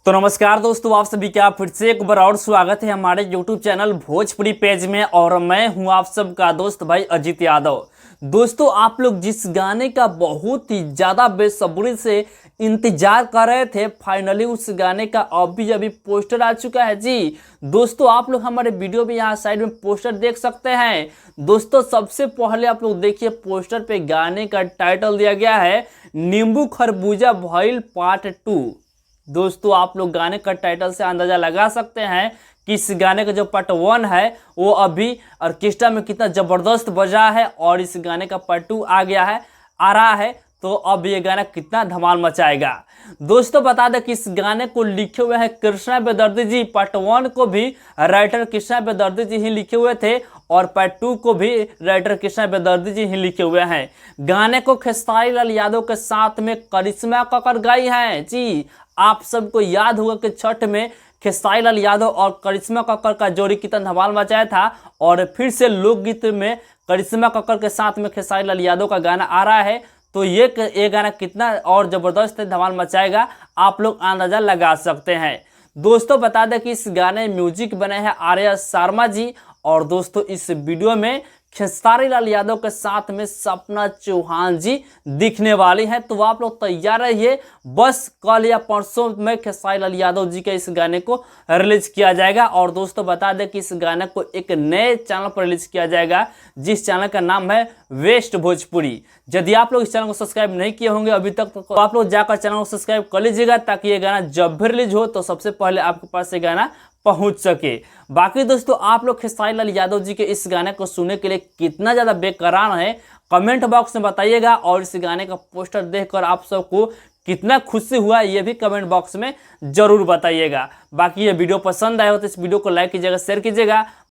तो नमस्कार दोस्तों, आप सभी का फिर से एक बार और स्वागत है हमारे YouTube चैनल भोजपुरी पेज में। और मैं हूं आप सबका दोस्त भाई अजीत यादव। दोस्तों, आप लोग जिस गाने का बहुत ही ज़्यादा बेसब्री से इंतजार कर रहे थे, फाइनली उस गाने का अभी पोस्टर आ चुका है जी। दोस्तों, आप लोग हमारे वीडियो में यहाँ साइड में पोस्टर देख सकते हैं। दोस्तों, सबसे पहले आप लोग देखिए, पोस्टर पे गाने का टाइटल दिया गया है नींबू खरबूजा भइल पार्ट 2। दोस्तों, आप लोग गाने का टाइटल से अंदाजा लगा सकते हैं कि इस गाने का जो पार्ट 1 है वो अभी ऑर्केस्ट्रा में कितना ज़बरदस्त बजा है, और इस गाने का पार्ट 2 आ रहा है। तो अब ये गाना कितना धमाल मचाएगा। दोस्तों, बता दें कि इस गाने को लिखे हुए हैं कृष्णा बेदर्दी जी। पार्ट 1 को भी राइटर कृष्णा बेदर्दी जी ही लिखे हुए थे, और पार्ट 2 को भी राइटर कृष्णा बेदर्दी जी ही लिखे हुए हैं। गाने को खेसारी लाल यादव के साथ में करिश्मा कक्कर गाई हैं जी। आप सबको याद होगा कि छठ में खेसारी लाल यादव और करिश्मा कक्कर का जोड़ी कितना धमाल मचाया था, और फिर से लोकगीत में करिश्मा कक्कर के साथ में खेसारी लाल यादव का गाना आ रहा है। तो ये गाना कितना और ज़बरदस्त धमाल मचाएगा, आप लोग अंदाज़ा लगा सकते हैं। दोस्तों, बता दें कि इस गाने म्यूजिक बने हैं आर्या शर्मा जी, और दोस्तों इस वीडियो में खेसारी लाल यादव के साथ में सपना चौहान जी दिखने वाली हैं। तो आप लोग तैयार रहिए, बस कल या परसों में खेसारी लाल यादव जी के इस गाने को रिलीज किया जाएगा। और दोस्तों, बता दें कि इस गाने को एक नए चैनल पर रिलीज किया जाएगा, जिस चैनल का नाम है वेस्ट भोजपुरी। यदि आप लोग इस चैनल को सब्सक्राइब नहीं किए होंगे अभी तक, तो आप लोग जाकर चैनल को सब्सक्राइब कर लीजिएगा, ताकि ये गाना जब भी रिलीज हो तो सबसे पहले आपके पास ये गाना पहुंच सके। बाकी दोस्तों, आप लोग खेसारी लाल यादव जी के इस गाने को सुनने के लिए कितना ज़्यादा बेकरार है, कमेंट बॉक्स में बताइएगा। और इस गाने का पोस्टर देखकर आप सबको कितना खुशी हुआ, ये भी कमेंट बॉक्स में जरूर बताइएगा। बाकी ये वीडियो पसंद आए हो तो इस वीडियो को लाइक कीजिएगा, शेयर कीजिएगा।